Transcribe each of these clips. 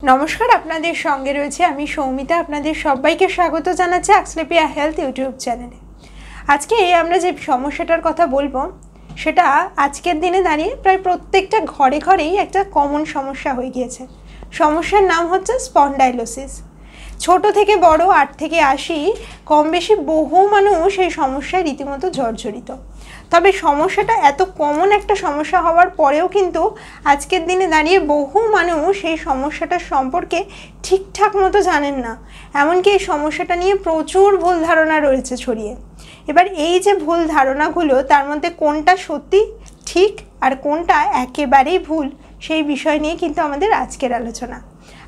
নমস্কার, আপনাদের সঙ্গে রয়েছে আমি সৌমিতা। আপনাদের সবাইকে স্বাগত জানাচ্ছি অ্যাক্সলেপিয়া হেলথ ইউটিউব চ্যানেলে। আজকে আমরা যে সমস্যাটার কথা বলবো সেটা আজকের দিনে দাঁড়িয়ে প্রায় প্রত্যেকটা ঘরে ঘরেই একটা কমন সমস্যা হয়ে গিয়েছে। সমস্যার নাম হচ্ছে স্পন্ডাইলোসিস। ছোট থেকে বড় 8 থেকে 80 কম বেশি বহু মানুষ এই সমস্যায় রীতিমতো জর্জরিত। তবে সমস্যাটা এত কমন একটা সমস্যা হওয়ার পরেও কিন্তু আজকের দিনে দাঁড়িয়ে বহু মানুষ এই সমস্যাটার সম্পর্কে ঠিকঠাক মতো জানেন না। এমনকি এই সমস্যাটা নিয়ে প্রচুর ভুল ধারণা রয়েছে ছড়িয়ে। এবার এই যে ভুল ধারণাগুলো, তার মধ্যে কোনটা সত্যি ঠিক আর কোনটা একেবারেই ভুল, সেই বিষয় নিয়ে কিন্তু আমাদের আজকের আলোচনা।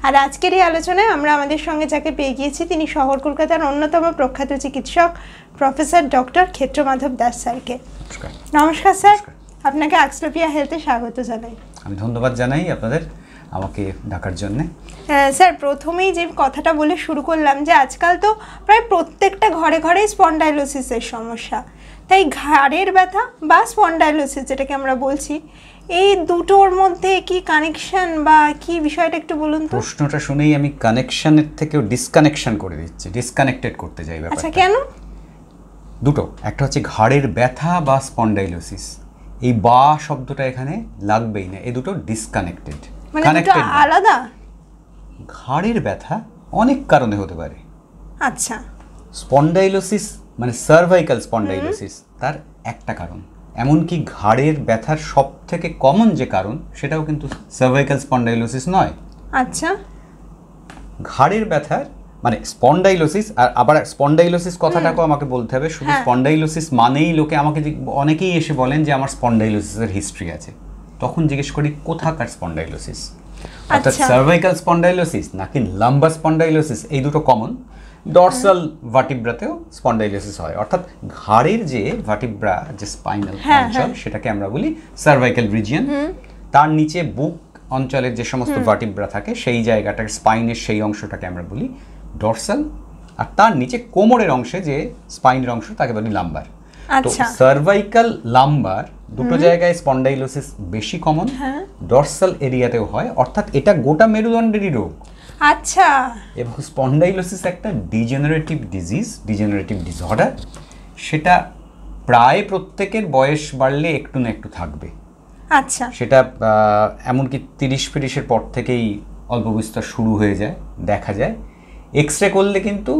আর আজকের এই আলোচনায় আমরা আমাদের সঙ্গে যাকে পেয়ে গিয়েছি তিনি শহর কলকাতার অন্যতম প্রখ্যাত চিকিৎসক প্রফেসর ডক্টর ক্ষেত্রমাধব দাস স্যারকে। নমস্কার স্যার, আপনাকে অ্যাক্সলেপিয়া হেলথে স্বাগত জানাই। আমি ধন্যবাদ জানাই আপনাদের আমাকে ডাকার জন্য। স্যার, প্রথমেই যে কথাটা বলে শুরু করলাম যে আজকাল তো প্রায় প্রত্যেকটা ঘরে ঘরেই স্পন্ডাইলোসিসের সমস্যা। তাই ঘাড়ের ব্যথা বা স্পন্ডাইলোসিস যেটাকে আমরা বলছি, এই দুটোর মধ্যে কি কানেকশন বা কি বিষয়টা একটু বলুন তো। প্রশ্নটা শুনেই আমি কানেকশনের থেকেও ডিসকানেকশন করে দিচ্ছি, ডিসকানেক্টেড করতে যাই ব্যাপারটা। আচ্ছা, কেন? দুটো, একটা হচ্ছে ঘাড়ের ব্যথা বা স্পন্ডাইলোসিস, এই বা শব্দটা এখানে লাগবেই না, এই দুটো ডিসকানেক্টেড। মানে দুটো আলাদা? ঘাড়ের ব্যথা অনেক কারণে হতে পারে। আচ্ছা। স্পন্ডাইলোসিস মানে সার্ভাইকাল স্পন্ডাইলোসিস তার একটা কারণ। এমনকি ঘাড়ের ব্যথার সব থেকে কমন যে কারণ সেটাও কিন্তু সার্ভাইকাল স্পন্ডাইলোসিস নয়। আচ্ছা। ঘাড়ের ব্যথার মানে স্পন্ডাইলোসিস, আর আবার স্পন্ডাইলোসিস কথাটাকেও আমাকে বলতে হবে। শুধু স্পন্ডাইলোসিস মানেই লোকে আমাকে অনেকেই এসে বলেন যে আমার স্পন্ডাইলোসিসের হিস্ট্রি আছে, তখন জিজ্ঞেস করি কোথাকার স্পন্ডাইলোসিস, অর্থাৎ সার্ভাইকাল স্পন্ডাইলোসিস নাকি লাম্বার স্পন্ডাইলোসিস। এই দুটো কমন। ডরসাল ভার্টিব্রাতেও স্পন্ডাইলোসিস হয়, অর্থাৎ ঘাড়ের যে ভার্টিব্রা, যে স্পাইনাল অঞ্চল, সেটাকে আমরা বলি সার্ভাইকাল রিজিয়ন। তার নিচে বুক অঞ্চলের যে সমস্ত ভার্টিব্রা থাকে সেই জায়গাটাকে, স্পাইনের সেই অংশটাকে আমরা বলি ডরসাল, আর তার নিচে কোমরের অংশে যে স্পাইনের অংশ তাকে বলি লাম্বার। তো সার্ভাইকাল লাম্বার দুটো জায়গায় স্পন্ডাইলোসিস বেশি কমন, ডরসাল এরিয়াতেও হয়, অর্থাৎ এটা গোটা মেরুদণ্ডেরই রোগ। আচ্ছা। এবং স্পন্ডাইলোসিস একটা ডিজেনারেটিভ ডিজিজ, ডিজেনারেটিভ ডিসঅর্ডার। সেটা প্রায় প্রত্যেকের বয়স বাড়লে একটু না একটু থাকবে। আচ্ছা। সেটা এমনকি 30-40-এর পর থেকেই অল্প বিস্তর শুরু হয়ে যায়, দেখা যায়। এক্সরে করলে কিন্তু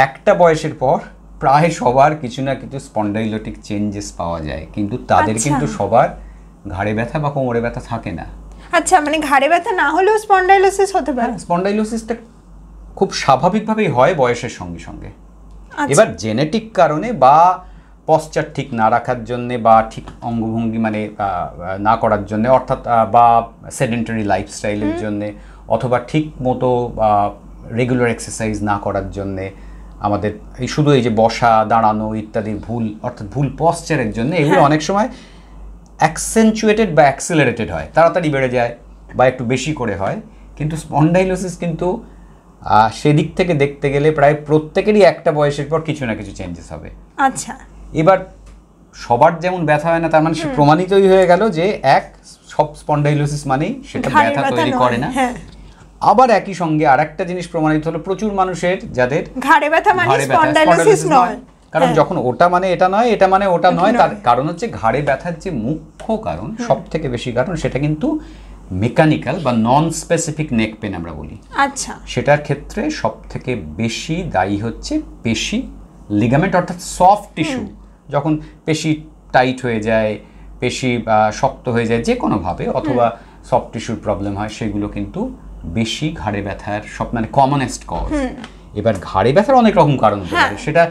একটা বয়সের পর প্রায় সবার কিছু না কিছু স্পন্ডাইলোটিক চেঞ্জেস পাওয়া যায়, কিন্তু তাদের কিন্তু সবার ঘাড়ে ব্যথা বা কোমরে ব্যথা থাকে না। আচ্ছা, মানে ঘাড়ে ব্যথা না হলেও স্পন্ডাইলোসিস হতে পারে? স্পন্ডাইলোসিসটা খুব স্বাভাবিকভাবেই হয় বয়সের সঙ্গে সঙ্গে। এবার জেনেটিক কারণে বা পশ্চাৎ ঠিক না রাখার জন্যে বা ঠিক অঙ্গভঙ্গি মানে না করার জন্যে, অর্থাৎ বা সেডেন্টারি লাইফস্টাইলের জন্যে, অথবা ঠিক মতো রেগুলার এক্সারসাইজ না করার জন্যে, আমাদের এই শুধু এই যে বসা দাঁড়ানো ইত্যাদি ভুল, অর্থাৎ ভুল পশ্চারের জন্য এগুলো অনেক সময় অ্যাকসেন্চুয়েটেড বা অ্যাক্সিলারেটেড হয়, তাড়াতাড়ি বেড়ে যায় বা একটু বেশি করে হয়। কিন্তু স্পন্ডাইলোসিস কিন্তু সেদিক থেকে দেখতে গেলে প্রায় প্রত্যেকেরই একটা বয়সের পর কিছু না কিছু চেঞ্জেস হবে। আচ্ছা। এবার সবার যেমন ব্যথা হয় না তার মানে সে প্রমাণিতই হয়ে গেল যে সব স্পন্ডাইলোসিস মানেই সেটা ব্যথা তৈরি করে না। আবার একই সঙ্গে আরেকটা জিনিস প্রমাণিত হলো, প্রচুর মানুষের যাদের ঘাড়ে ব্যথা মানে স্পন্ডাইলোসিস নয়। কারণ যখন ওটা মানে এটা নয়, এটা মানে ওটা নয়, তার কারণ হচ্ছে ঘাড়ে ব্যথার যে মুখ্য কারণ, সব থেকে বেশি কারণ, সেটা কিন্তু মেকানিক্যাল বা নন স্পেসিফিক নেক পেন আমরা বলি। আচ্ছা। সেটার ক্ষেত্রে সব থেকে বেশি দায়ী হচ্ছে পেশি, লিগামেন্ট, অর্থাৎ সফট টিস্যু। যখন পেশি টাইট হয়ে যায়, পেশি শক্ত হয়ে যায় যে কোনোভাবে, অথবা সফট টিস্যুর প্রবলেম হয়, সেগুলো কিন্তু বেশি ঘাড়ে ব্যথার সব মানে কমনেস্ট কজ। এবার ঘাড়ে ব্যথার অনেক রকম কারণ হতে পারে, সেটা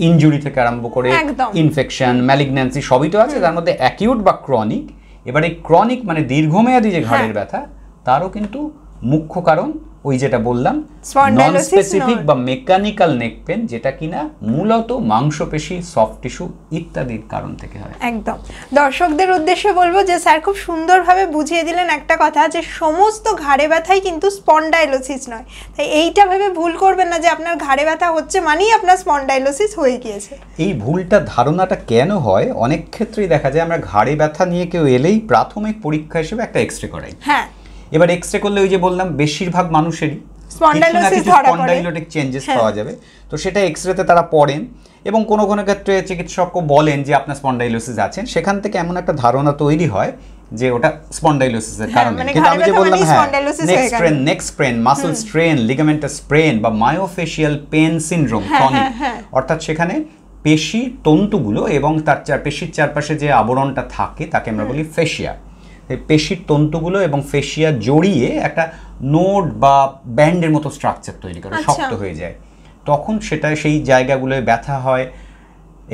ইনজুরি থেকে আরম্ভ করে ইনফেকশন, ম্যালিগন্যান্সি সবই তো আছে, তার মধ্যে অ্যাকিউট বা ক্রনিক। এবার এই ক্রনিক মানে দীর্ঘমেয়াদী যে ঘাড়ের ব্যথা, তারও কিন্তু মুখ্য কারণ ওই যেটা বললাম নন স্পেসিফিক বা মেকানিক্যাল নেক পেন, যেটা কিনা মূলত মাংসপেশি, সফট টিস্যু ইত্যাদির কারণ থেকে হয়। একদম। দর্শকদের উদ্দেশ্যে বলবো যে স্যার খুব সুন্দরভাবে বুঝিয়ে দিলেন একটা কথা, যে সমস্ত ঘাড়ে ব্যথাই কিন্তু স্পন্ডাইলোসিস নয়। তাই এইটা ভেবে ভুল করবেন না যে আপনার ঘাড়ে ব্যথা হচ্ছে মানেই আপনার স্পন্ডাইলোসিস হয়ে গিয়েছে। এই ভুলটা ধারণাটা কেন হয়, অনেক ক্ষেত্রেই দেখা যায় আমরা ঘাড়ে ব্যথা নিয়ে কেউ এলেই প্রাথমিক পরীক্ষা হিসেবে একটা এক্সরে করাই। এবার এক্সরে করলে ওই যে বললাম বেশিরভাগ মানুষেরই স্পন্ডাইলোটিক চেঞ্জেস পাওয়া যাবে, তো সেটা এক্সরেতে তারা পড়েন এবং কোনো কোনো ক্ষেত্রে চিকিৎসকও বলেন যে আপনার স্পন্ডাইলোসিস আছেন, সেখান থেকে এমন একটা ধারণা তৈরি হয় যে ওটা স্পন্ডাইলোসিসের কারণে। কিন্তু আমি যে বললাম neck sprain, muscle strain, ligamentous sprain বা মায়োফেশিয়াল পেন সিনড্রোম ক্রনিক, অর্থাৎ সেখানে পেশির তন্তুগুলো এবং তার পেশির চারপাশে যে আবরণটা থাকে তাকে আমরা বলি ফেশিয়া। পেশির তন্তুগুলো এবং ফেশিয়া জড়িয়ে একটা নোড বা ব্যান্ডের মতো স্ট্রাকচার তৈরি করে, শক্ত হয়ে যায়, তখন সেটা সেই জায়গাগুলোয় ব্যথা হয়।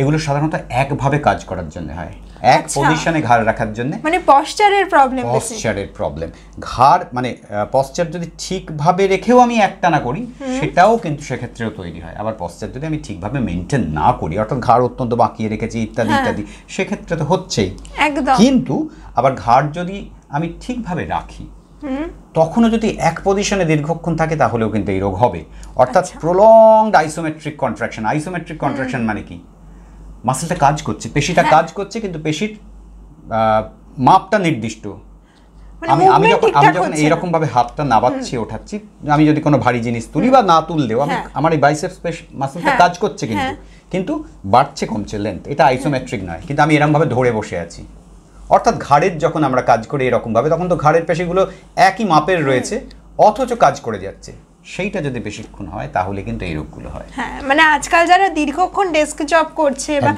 এগুলো সাধারণত একভাবে কাজ করার জন্য হয়, এক পজিশনে ঘাড় রাখার জন্য, মানে পশ্চারের প্রবলেম। ঘাড় মানে পশ্চার যদি ঠিকভাবে রেখেও আমি একটানা করি সেটাও কিন্তু সেক্ষেত্রেও তৈরি হয়। আবার পশ্চার যদি আমি ঠিকভাবে মেনটেন না করি, অর্থাৎ ঘাড় অত্যন্ত বাঁকিয়ে রেখেছি ইত্যাদি ইত্যাদি, সেক্ষেত্রে তো হচ্ছেই। কিন্তু আবার ঘাড় যদি আমি ঠিকভাবে রাখি, তখনও যদি এক পজিশনে দীর্ঘক্ষণ থাকে তাহলেও কিন্তু এই রোগ হবে। অর্থাৎ prolonged isometric contraction. Isometric contraction মানে কি? মাসলটা কাজ করছে, পেশিটা কাজ করছে, কিন্তু পেশির মাপটা নির্দিষ্ট। আমি যখন এইরকম ভাবে হাতটা নাবাচ্ছি ওঠাচ্ছি, আমি যদি কোনো ভারী জিনিস তুলি বা না তুললেও আমার এই বাইসেপস মাসলটা কাজ করছে, কিন্তু বাড়ছে কমছে লেন্থ, এটা আইসোমেট্রিক নয়। কিন্তু আমি এরকম ভাবে ধরে বসে আছি, অর্থাৎ ঘাড়ের যখন আমরা কাজ করি এরকম ভাবে, তখন তো ঘাড়ের পেশিগুলো একই মাপের রয়েছে অথচ কাজ করে যাচ্ছে। সেইটা যদি বেশিক্ষণ হয় তাহলে কিন্তু এই রোগগুলো হয়। হ্যাঁ, মানে আজকাল যারা দীর্ঘক্ষণ ডেস্ক জব করছে বা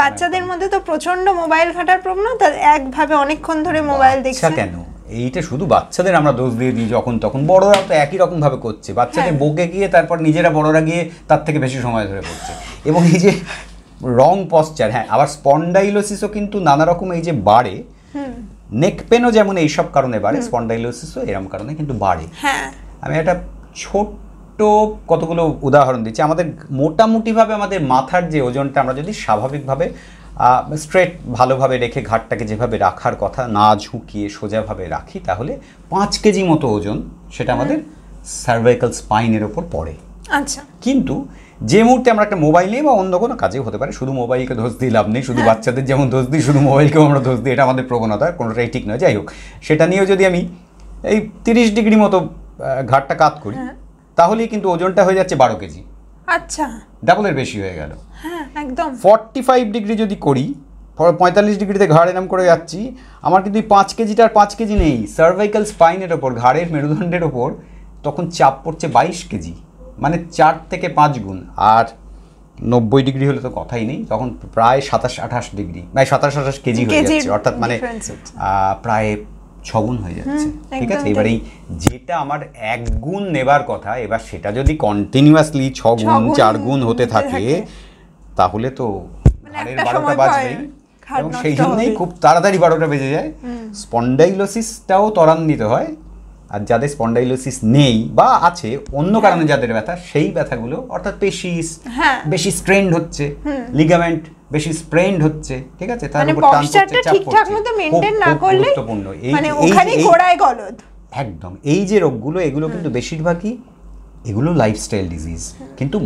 বাচ্চাদের মধ্যে তো প্রচন্ড মোবাইল ঘাটার প্রবণতা, একভাবে অনেকক্ষণ ধরে মোবাইল দেখছে। কেন এইটা শুধু বাচ্চাদের আমরা দোষ দিয়ে দিই, যখন তখন বড়রাও তো একই রকম ভাবে করছে। বাচ্চাদের বকে গিয়ে তারপর নিজেরা বড়রা গিয়ে তার থেকে বেশি সময় ধরে করছে। এবং এই যে রং পশ্চার, আবার স্পন্ডাইলোসিসও কিন্তু নানা রকম এই যে বাড়ে, নেক পেনও যেমন এইসব কারণে বাড়ে, স্পন্ডাইলোসিসও এরকম কারণে কিন্তু বাড়ে। আমি একটা ছোট্ট কতগুলো উদাহরণ দিচ্ছি। আমাদের মোটামুটিভাবে আমাদের মাথার যে ওজনটা আমরা যদি স্বাভাবিকভাবে স্ট্রেট ভালোভাবে রেখে ঘাড়টাকে যেভাবে রাখার কথা, না ঝুঁকিয়ে সোজাভাবে রাখি, তাহলে 5 কেজি মতো ওজন সেটা আমাদের সার্ভাইকাল স্পাইনের ওপর পড়ে। আচ্ছা, কিন্তু যে মুহূর্তে আমরা একটা মোবাইল নিয়ে বা অন্য কোনো কাজেও হতে পারে, শুধু মোবাইলকে দোষ দিয়ে লাভ নেই, শুধু বাচ্চাদের যেমন দোষ দিই শুধু মোবাইলকেও আমরা দোষ দিই, এটা আমাদের প্রবণতা, কোনোটাই ঠিক নয়। যাই হোক, সেটা নিয়েও যদি আমি এই 30 ডিগ্রি মতো ঘাড়টা কাত করি, তাহলেই কিন্তু ওজনটা হয়ে যাচ্ছে 12 কেজি। আচ্ছা, ডাবলের বেশি হয়ে গেল। হ্যাঁ, একদম। 45 ডিগ্রি যদি করি, 45 ডিগ্রিতে ঘাড় এরম করে যাচ্ছি, আমার কিন্তু 5 কেজিটা আর 5 কেজি নেই, সার্ভাইকাল স্পাইনের ওপর, ঘাড়ের মেরুদণ্ডের ওপর তখন চাপ পড়ছে 22 কেজি, মানে 4 থেকে 5 গুণ। আর 90 ডিগ্রি হলে তো কথাই নেই, তখন প্রায় 27-28 ডিগ্রি, মানে 27-28 কেজি হয়ে যাচ্ছে, অর্থাৎ মানে প্রায় 6 গুণ হয়ে যাচ্ছে। ঠিক আছে, এবার এই যেটা আমার 1 গুণ নেবার কথা, এবার সেটা যদি কন্টিনিউয়াসলি 6 গুণ 4 গুণ হতে থাকে, তাহলে তো ঘাড়ের 12টা বাজবেই, এবং সেই জন্যই খুব তাড়াতাড়ি 12টা বেজে যায়। স্পন্ডাইলোসিসটাও ত্বরান্বিত হয়। আর যাদের স্পন্ডাইলোসিস নেই বা আছে অন্য কারণে যাদের ব্যথা, সেই ব্যথাগুলো অর্থাৎ পেশি বেশি স্ট্রেন্ড হচ্ছে, লিগামেন্ট বেশি স্প্রেন্ড হচ্ছে, ঠিক আছে, তার উপর টান পড়ছে, চাপ পড়ছে, ঠিকঠাক মতো মেইনটেইন না করলে গুরুত্বপূর্ণ মানে ওখানেই গোড়ায় গলদ। একদম, এই যে রোগগুলো, এগুলো কিন্তু বেশিরভাগই এগুলো লাইফস্টাইল ডিজিজ, কিন্তু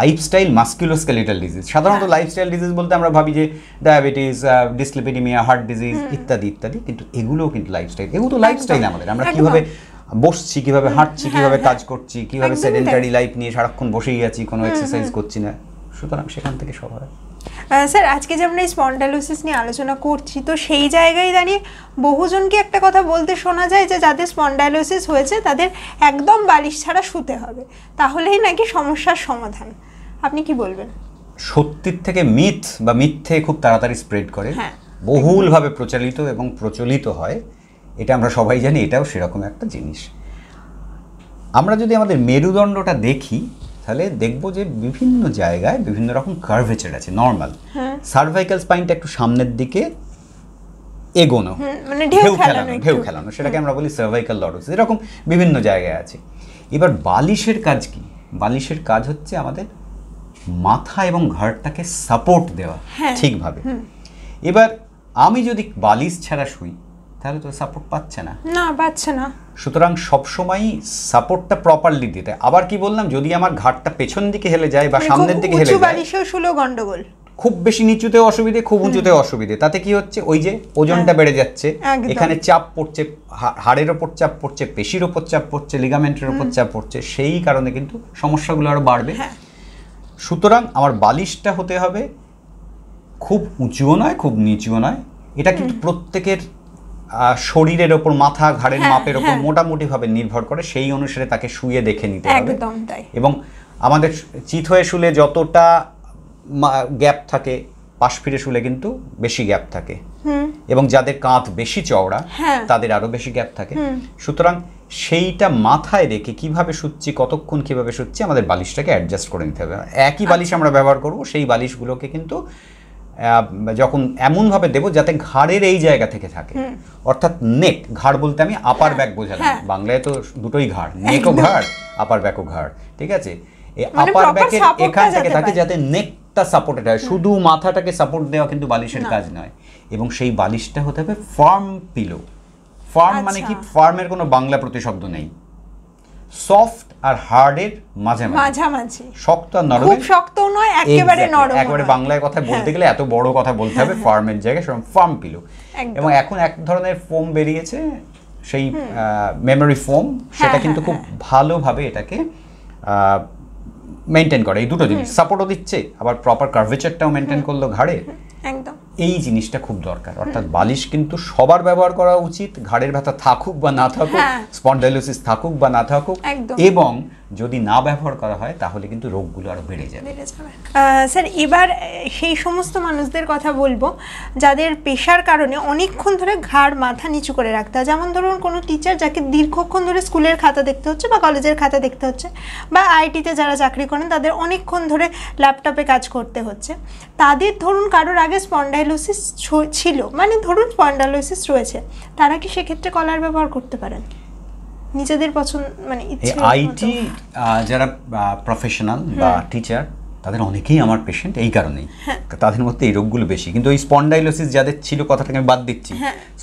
লাইফস্টাইল মাস্কুলোস্কেলেটাল ডিজিজ। সাধারণত লাইফস্টাইল ডিজিজ বলতে আমরা ভাবি যে ডায়াবেটিস, ডিসলিপিডিমিয়া, হার্ট ডিজিজ ইত্যাদি ইত্যাদি, কিন্তু এগুলোও কিন্তু লাইফস্টাইল। এগুলো তো লাইফস্টাইল আমাদের, আমরা কিভাবে বসছি, কিভাবে হাঁটছি, কিভাবে কাজ করছি, কিভাবে সেডেন্টারি লাইফ নিয়ে সারাক্ষণ বসেই আছি, কোনো এক্সারসাইজ করছি না, সুতরাং সেখান থেকে সব হয়। স্যার, আজকে যে আমরা স্পন্ডাইলোসিস নিয়ে আলোচনা করছি, তো সেই জায়গায় দাঁড়িয়ে বহুজনকে একটা কথা বলতে শোনা যায় যে যাদের স্পন্ডাইলোসিস হয়েছে তাদের একদম বালিশ ছাড়া শুতে হবে, তাহলেই নাকি সমস্যার সমাধান। আপনি কি বলবেন? সত্যির থেকে মিথ বা মিথ্যে খুব তাড়াতাড়ি স্প্রেড করে, বহুলভাবে প্রচারিত এবং প্রচলিত হয়, এটা আমরা সবাই জানি, এটাও সেরকম একটা জিনিস। আমরা যদি আমাদের মেরুদণ্ডটা দেখি, তাহলে দেখবো যে বিভিন্ন জায়গায় বিভিন্ন রকম কার্ভেচার আছে। নর্মাল সার্ভাইকাল স্পাইনটা একটু সামনের দিকে এগোনো, মানে ঢেউ খেলানো, সেটাকে আমরা বলি সার্ভাইকাল লর্ডোসিস। এরকম বিভিন্ন জায়গায় আছে। এবার বালিশের কাজ কি? বালিশের কাজ হচ্ছে আমাদের মাথা এবং ঘাড়টাকে সাপোর্ট দেওয়া ঠিকভাবে। এবার আমি যদি বালিশ ছাড়া শুই, তাহলে তো সাপোর্ট পাচ্ছে না, পাচ্ছে না। সুতরাং সবসময়ই সাপোর্টটা প্রপারলি দিতে। আবার কি বললাম, যদি আমার ঘাড়টা পেছন দিকে হেলে যায় বা সামনের দিকে হেলে যায়, বালিশেও শুলো গন্ডগোল, খুব বেশি নিচুতেও অসুবিধে, খুব উঁচুতেও অসুবিধে। তাতে কি হচ্ছে, ওই যে ওজনটা বেড়ে যাচ্ছে, এখানে চাপ পড়ছে, হাড়ের ওপর চাপ পড়ছে, পেশির ওপর চাপ পড়ছে, লিগামেন্টের ওপর চাপ পড়ছে, সেই কারণে কিন্তু সমস্যাগুলো আরো বাড়বে। সুতরাং আমার বালিশটা হতে হবে খুব উঁচুও নয়, খুব নিচুও নয়। এটা কিন্তু প্রত্যেকের শরীরের ওপর, মাথা ঘাড়ের মাপের ওপর মোটামুটি ভাবে নির্ভর করে, সেই অনুসারে তাকে শুয়ে দেখে নিতে হবে। এবং আমাদের চিত হয়ে শুলে যতটা গ্যাপ থাকে, পাশ ফিরে শুলে কিন্তু বেশি গ্যাপ থাকে, এবং যাদের কাঁধ বেশি চওড়া তাদের আরো বেশি গ্যাপ থাকে। সুতরাং সেইটা মাথায় রেখে কিভাবে শুচ্ছি, কতক্ষণ কিভাবে শুচ্ছি, আমাদের বালিশটাকে অ্যাডজাস্ট করে নিতে হবে। একই বালিশ আমরা ব্যবহার করব, সেই বালিশগুলোকে কিন্তু যখন এমনভাবে দেবো যাতে ঘাড়ের এই জায়গা থেকে থাকে, অর্থাৎ নেক, ঘাড় বলতে আমি আপার ব্যাক বোঝালাম, বাংলায় তো দুটোই ঘাড়, নেকও ঘাড়, আপার ব্যাকও ঘাড়, ঠিক আছে? এই আপার ব্যাকের এখান থেকে থাকে যাতে নেকটা সাপোর্টেড হয়, শুধু মাথাটাকে সাপোর্ট দেওয়া কিন্তু বালিশের কাজ নয়। এবং সেই বালিশটা হতে হবে ফার্ম পিলো। ফার্ম মানে কি, ফার্মের কোনো বাংলা প্রতিশব্দ নেই, সফট আর হার্ডের মাঝামাঝি, শক্ত আর নরম, খুব শক্ত নয়, একেবারে নরম। একেবারে বাংলায় কথা বলতে গেলে এত বড় কথা বলতে হবে, ফার্মের জায়গায় ফার্ম পিলো। এবং এখন এক ধরনের ফোম বেরিয়েছে, সেই মেমোরি ফোম, সেটা কিন্তু খুব ভালোভাবে এটাকে মেনটেন করে। এই দুটো জিনিস, সাপোর্টও দিচ্ছে, আবার প্রপার কার্ভেচারটাও মেনটেন করলো ঘাড়ে, একদম এই জিনিসটা খুব দরকার। অর্থাৎ বালিশ কিন্তু সবার ব্যবহার করা উচিত, ঘাড়ের ব্যথা থাকুক বা না থাকুক, স্পন্ডাইলোসিস থাকুক বা না থাকুক, এবং যদি না ব্যবহার করা হয় তাহলে কিন্তু রোগগুলো আরো বেড়ে যাবে। স্যার, এবার সেই সমস্ত মানুষদের কথা বলবো যাদের পেশার কারণে অনেকক্ষণ ধরে ঘাড় মাথা নিচু করে রাখতে হয়। যেমন ধরুন কোনো টিচার যাকে দীর্ঘক্ষণ ধরে স্কুলের খাতা দেখতে হচ্ছে বা কলেজের খাতা দেখতে হচ্ছে, বা আইটিতে যারা চাকরি করেন তাদের অনেকক্ষণ ধরে ল্যাপটপে কাজ করতে হচ্ছে, তাদের ধরুন কারোর আগে স্পন্ডাইলোসিস ছিল, মানে ধরুন স্পন্ডাইলোসিস রয়েছে, তারা কি সেক্ষেত্রে কলার ব্যবহার করতে পারেন নিজেদের পছন্দ, মানে আইটি যারা প্রফেশনাল বা টিচার, তাদের অনেকেই আমার পেশেন্ট এই কারণেই, তাদের মধ্যে এই রোগগুলো বেশি। কিন্তু ওই স্পন্ডাইলোসিস যাদের ছিল, কথাটাকে আমি বাদ দিচ্ছি,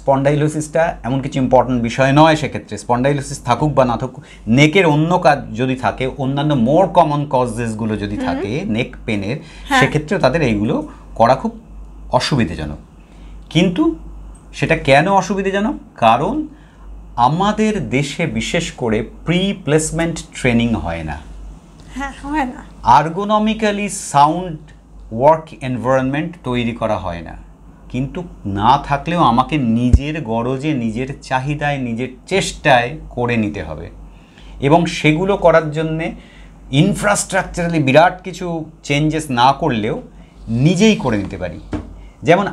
স্পন্ডাইলোসিসটা এমন কিছু ইম্পর্টেন্ট বিষয় নয়। সেক্ষেত্রে স্পন্ডাইলোসিস থাকুক বা না থাকুক, নেকের অন্য কাজ যদি থাকে, অন্যান্য মোর কমন কজেসগুলো যদি থাকে নেক পেনের, সেক্ষেত্রেও তাদের এইগুলো করা খুব অসুবিধাজনক। কিন্তু সেটা কেন অসুবিধাজনক? কারণ আমাদের দেশে বিশেষ করে প্রি প্লেসমেন্ট ট্রেনিং হয় না, আর্গোনমিক্যালি সাউন্ড ওয়ার্ক এনভায়রনমেন্ট তৈরি করা হয় না। কিন্তু না থাকলেও আমাকে নিজের গরজে, নিজের চাহিদায়, নিজের চেষ্টায় করে নিতে হবে, এবং সেগুলো করার জন্যে ইনফ্রাস্ট্রাকচারালি বিরাট কিছু চেঞ্জেস না করলেও নিজেই করে নিতে পারি। যেমন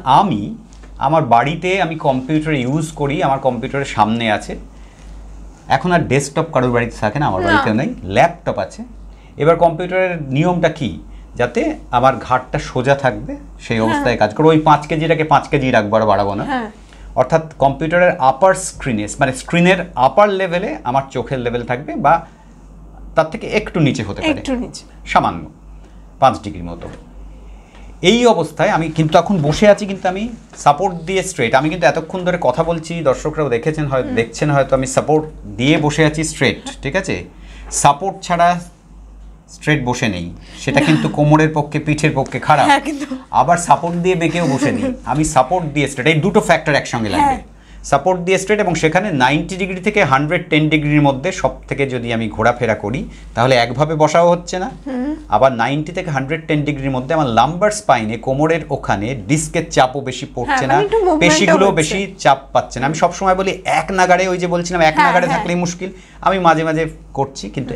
আমার বাড়িতে আমি কম্পিউটার ইউজ করি, আমার কম্পিউটারের সামনে আছে। এখন আর ডেস্কটপ কারোর বাড়িতে থাকে না, আমার বাড়িতেও নেই, ল্যাপটপ আছে। এবার কম্পিউটারের নিয়মটা কি, যাতে আমার ঘাড়টা সোজা থাকবে সেই অবস্থায় কাজ করবো। ওই 5 কেজিটাকে 5 কেজি রাখবো, আর বাড়াবো না। অর্থাৎ কম্পিউটারের আপার স্ক্রিনে, মানে স্ক্রিনের আপার লেভেলে আমার চোখের লেভেল থাকবে, বা তার থেকে একটু নিচে হতে পারে, সামান্য 5 ডিগ্রি মতো। এই অবস্থায় আমি কিন্তু এখন বসে আছি, কিন্তু আমি সাপোর্ট দিয়ে স্ট্রেট, আমি কিন্তু এতক্ষণ ধরে কথা বলছি, দর্শকরাও দেখছেন হয়তো, আমি সাপোর্ট দিয়ে বসে আছি স্ট্রেট, ঠিক আছে? সাপোর্ট ছাড়া স্ট্রেট বসে নেই, সেটা কিন্তু কোমরের পক্ষে, পিঠের পক্ষে খারাপ। আবার সাপোর্ট দিয়ে বেঁকেও বসে নেই, আমি সাপোর্ট দিয়ে স্ট্রেট, এই দুটো ফ্যাক্টর একসঙ্গে লাগবে। সাপোর্ট দিয়ে স্ট্রেট, এবং সেখানে 90 ডিগ্রি থেকে 110 ডিগ্রির মধ্যে সব থেকে যদি আমি ঘোরাফেরা করি, তাহলে একভাবে বসাও হচ্ছে না। আবার 90 থেকে 110 ডিগ্রির মধ্যে আমার লাম্বার স্পাইনে, কোমরের ওখানে ডিস্কের চাপও বেশি পড়ছে না, পেশিগুলো বেশি চাপ পাচ্ছে না। আমি সবসময় বলি এক নাগাড়ে, ওই যে বলছিলাম এক নাগাড়ে থাকলেই মুশকিল, আমি মাঝে মাঝে করছি, কিন্তু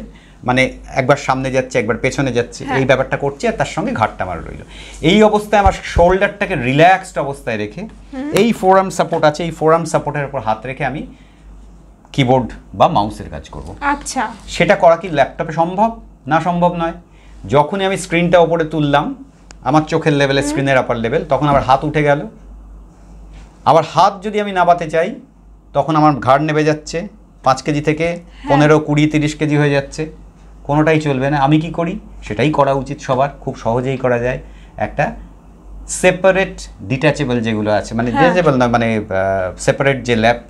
মানে একবার সামনে যাচ্ছে, একবার পেছনে যাচ্ছে, এই ব্যাপারটা করছি, আর তার সঙ্গে ঘাটটা আমার রইল। এই অবস্থায় আমার শোল্ডারটাকে রিল্যাক্সড অবস্থায় রেখে, এই ফোরাম সাপোর্ট আছে, এই ফোরাম সাপোর্টের উপর হাত রেখে আমি কিবোর্ড বা মাউসের কাজ করব। আচ্ছা, সেটা করা কি ল্যাপটপে সম্ভব? না, সম্ভব নয়। যখনই আমি স্ক্রিনটা উপরে তুললাম, আমার চোখের লেভেলে, স্ক্রিনের আপার লেভেল, তখন আবার হাত উঠে গেল। আবার হাত যদি আমি নাবাতে চাই, তখন আমার ঘাড় নেমে যাচ্ছে, 5 কেজি থেকে 15, 20, 30 কেজি হয়ে যাচ্ছে। কোনোটাই চলবে না। আমি কি করি? সেটাই করা উচিত সবার, খুব সহজেই করা যায়। একটা সেপারেট ডিট্যাচেবল যেগুলো আছে, মানে ডিট্যাচেবল না, মানে সেপারেট যে ল্যাপ,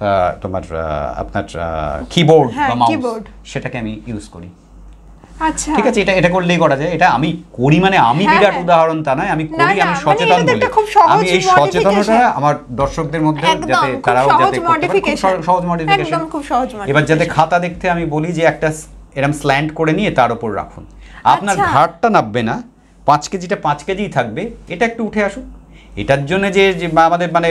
তোমার আপনার কিবোর্ড বা মাউস, সেটাকে আমি ইউজ করি। আচ্ছা, ঠিক আছে, এটা করলেই করা যায়। এটা আমি করি মানে আমি বিরাট উদাহরণ তা নয়, আমি করি, আমি সচেতন বলে। আমি এই সচেতনতা আমার দর্শকদের মধ্যে যাতে তারাও যাতে করতে পারে, খুব সহজ মডিফিকেশন। এবার যাতে খাতা দেখতে আমি বলি যে একটা এরকম স্ল্যান্ট করে নিয়ে তার উপর রাখুন, আপনার ঘাড়টা নাববে না, 5 কেজিটা 5 কেজিই থাকবে, এটা একটু উঠে আসুক। এটার জন্য যে আমাদের মানে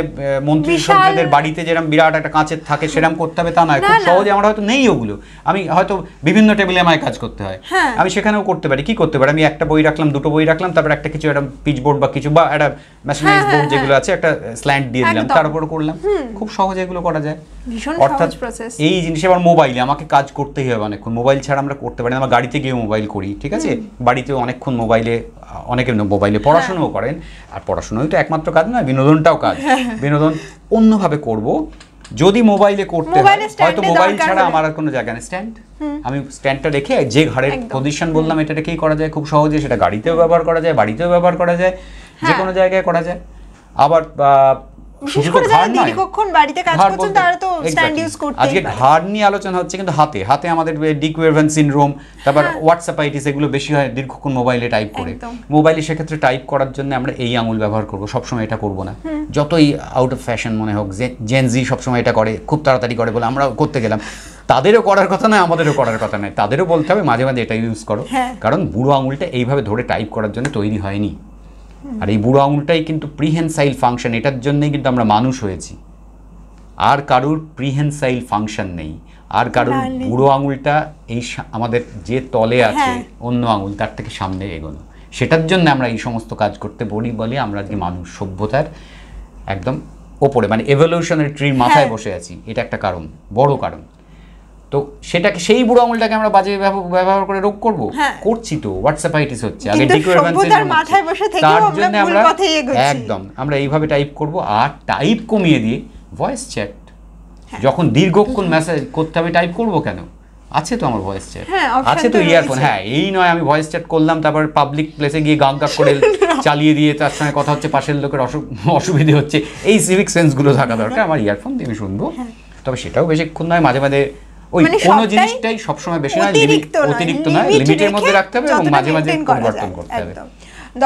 মন্ত্রী সভ্যদের বাড়িতে যেরকম বিরাট একটা কাঁচের থাকে সেরকম করতে হবে তা নয়, খুব সহজে আমার হয়তো নেই ওগুলো, আমি হয়তো বিভিন্ন টেবিলে আমায় কাজ করতে হয়, আমি সেখানেও করতে পারি। কি করতে পারি, আমি একটা বই রাখলাম, 2টো বই রাখলাম, তারপর একটা কিছু একটা পিচ বোর্ড বা কিছু বা একটা মেশিনাইজ বোর্ড যেগুলো আছে একটা স্ল্যান্ট দিয়ে দিলাম, তার উপর করলাম, খুব সহজে এগুলো করা যায়। অর্থাৎ এই জিনিস আবার মোবাইলে আমাকে কাজ করতেই হবে অনেকক্ষণ, মোবাইল ছাড়া আমরা করতে পারি না। আমরা গাড়িতে গিয়ে মোবাইল করি, ঠিক আছে, বাড়িতেও অনেকক্ষণ মোবাইলে, অনেকে মোবাইলে পড়াশোনাও করেন, আর পড়াশোনাও তো একমাত্র কাজ নয়, বিনোদনটাও কাজ। বিনোদন অন্যভাবে করব, যদি মোবাইলে করতে হয় হয়তো মোবাইল ছাড়া আমার আর কোনো জায়গা নেই, স্ট্যান্ড, আমি স্ট্যান্ডটা রেখে যে ঘাড়ের পজিশন বললাম এটা রেখেই করা যায় খুব সহজে, সেটা গাড়িতেও ব্যবহার করা যায়, বাড়িতেও ব্যবহার করা যায়, যে কোনো জায়গায় করা যায়। আবার আজকে ঘাড় নিয়ে আলোচনা হচ্ছে, কিন্তু হাতে আমাদের ডিক ওয়েভান সিনড্রোম, তারপর হোয়াটসঅ্যাপাইটিস, এগুলো বেশি হয় দীর্ঘক্ষণ মোবাইলে টাইপ করে। মোবাইলে সেক্ষেত্রে টাইপ করার জন্য আমরা এই আঙুল ব্যবহার করবো, সবসময় এটা করবো না, যতই আউট অফ ফ্যাশন মনে হোক। জেনজি সবসময় এটা করে, খুব তাড়াতাড়ি করে বলে আমরা করতে গেলাম, তাদেরও করার কথা নয়, আমাদেরও করার কথা নয়, তাদেরও বলতে হবে মাঝে মাঝে এটা ইউজ করো, কারণ বুড়ো আঙুলটা এইভাবে ধরে টাইপ করার জন্য তৈরি হয়নি। আর এই বুড়ো আঙুলটাই কিন্তু প্রিহেনসাইল ফাংশন, এটার জন্যই কিন্তু আমরা মানুষ হয়েছি। আর কারুর প্রিহেনসাইল ফাংশন নেই, আর কারুর বুড়ো আঙুলটা এই আমাদের যে তলে আছে অন্য আঙুল তার থেকে সামনে এগোনো, সেটার জন্য আমরা এই সমস্ত কাজ করতে বলি বলে আমরা আজকে মানুষ সভ্যতার একদম ওপরে, মানে এভলিউশনারি ট্রির মাথায় বসে আছি। এটা একটা কারণ, বড় কারণ। তো সেটাকে, সেই বুড়ো আঙুলটাকে আমরা বাজে ব্যবহার করে রোগ করব, করছি তো, হোয়াটসঅ্যাপাইটিস হচ্ছে, আগে ডিক ওয়েভান সিনড্রোম হচ্ছে, তার জন্য আমরা একদম আমরা এইভাবে টাইপ করব। আর টাইপ কমিয়ে দিয়ে ভয়েস চ্যাট, যখন দীর্ঘক্ষণ মেসেজ করতে হবে টাইপ করব কেন, আছে তো আমার ভয়েস চ্যাট, আছে তো ইয়ারফোন। এই নয় আমি ভয়েস চ্যাট করলাম, তারপর পাবলিক প্লেসে গিয়ে গান করে চালিয়ে দিয়ে তার সঙ্গে কথা হচ্ছে, পাশের লোকের অসুবিধে হচ্ছে, এই সিভিক সেন্সগুলো থাকা দরকার। আমার ইয়ারফোন দিয়ে আমি শুনবো, তবে সেটাও বেশিক্ষণ নয়, মাঝে মাঝে ওই কোনো জিনিসটাই সবসময় বেশি নয়, অতিরিক্ত নয়, লিমিটের মধ্যে রাখতে হবে এবং মাঝে মাঝে পরিবর্তন করতে হবে।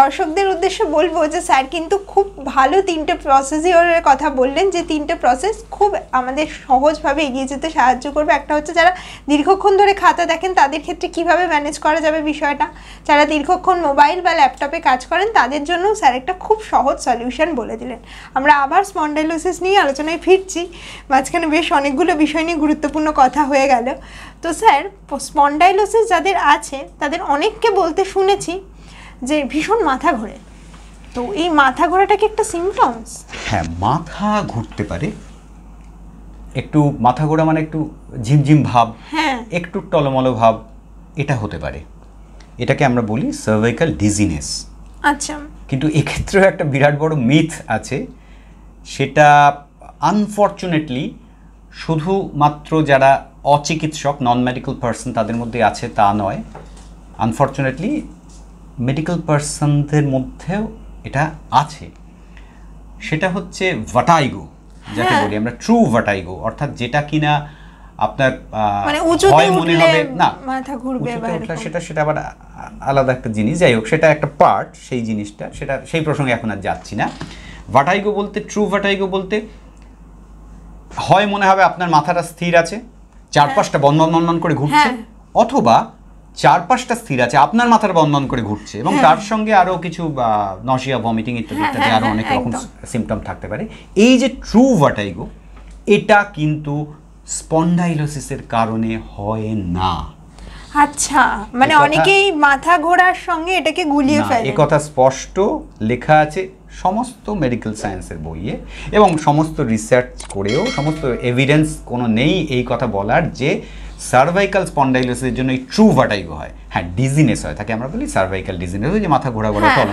দর্শকদের উদ্দেশ্যে বলবো যে স্যার কিন্তু খুব ভালো 3টে প্রসেসের কথা বললেন, যে 3টে প্রসেস খুব আমাদের সহজভাবে এগিয়ে যেতে সাহায্য করবে। একটা হচ্ছে যারা দীর্ঘক্ষণ ধরে খাতা দেখেন তাদের ক্ষেত্রে কিভাবে ম্যানেজ করা যাবে বিষয়টা, যারা দীর্ঘক্ষণ মোবাইল বা ল্যাপটপে কাজ করেন তাদের জন্য স্যার একটা খুব সহজ সলিউশন বলে দিলেন। আমরা আবার স্পন্ডাইলোসিস নিয়ে আলোচনায় ফিরছি, মাঝখানে বেশ অনেকগুলো বিষয় নিয়ে গুরুত্বপূর্ণ কথা হয়ে গেল। তো স্যার, স্পন্ডাইলোসিস যাদের আছে তাদের অনেককে বলতে শুনেছি যে ভীষণ মাথা ঘোরে, তো এই মাথা ঘোরাটা কি একটা সিমটমস? হ্যাঁ, মাথা ঘুরতে পারে, একটু মাথা ঘোরা মানে একটু ঝিমঝিম ভাব, একটু টলমলো ভাব, এটা হতে পারে। এটাকে আমরা বলি সার্ভাইকাল ডিজিনেস। আচ্ছা, কিন্তু এক্ষেত্রেও একটা বিরাট বড় মিথ আছে, সেটা আনফর্চুনেটলি শুধুমাত্র যারা অচিকিৎসক, নন মেডিকেল পার্সন তাদের মধ্যে আছে তা নয়, আনফর্চুনেটলি মেডিকেল পার্সনদের মধ্যেও এটা আছে। সেটা হচ্ছে ভার্টাইগো, যাকে বলি আমরা ট্রু ভার্টাইগো, অর্থাৎ যেটা কিনা আপনার হয় মনে হবে না মাথা ঘুরবে, সেটা আবার আলাদা একটা জিনিস। যাই হোক, সেটা একটা পার্ট, সেই জিনিসটা, সেটা সেই প্রসঙ্গে এখন আর যাচ্ছি না। ভার্টাইগো বলতে, ট্রু ভার্টাইগো বলতে হয় মনে হবে আপনার মাথাটা স্থির আছে, চারপাশটা বন্ধন করে ঘুরছে, অথবা চারপাশটা স্থির আছে, আপনার মাথার বন্ধন করে ঘুরছে, এবং তার সঙ্গে আরও কিছু নশিয়া, ভমিটিং ইত্যাদি ইত্যাদি আরও অনেক রকম সিমটম থাকতে পারে। এই যে ট্রু ভার্টাইগো, এটা কিন্তু স্পন্ডাইলোসিসের কারণে হয় না। আচ্ছা, মানে অনেকেই মাথা ঘোরার সঙ্গে এটাকে গুলিয়ে ফেলে। এই কথা স্পষ্ট লেখা আছে সমস্ত মেডিকেল সায়েন্সের বইয়ে, এবং সমস্ত রিসার্চ করেও সমস্ত এভিডেন্স কোনো নেই এই কথা বলার যে সার্ভাইকাল স্পন্ডাইলোসিসের জন্য এই ট্রু ভার্টাইগো হয়। হ্যাঁ, ডিজিনেস হয়, তাকে আমরা বলি সার্ভাইকাল ডিজিনেস, যে মাথা ঘোরা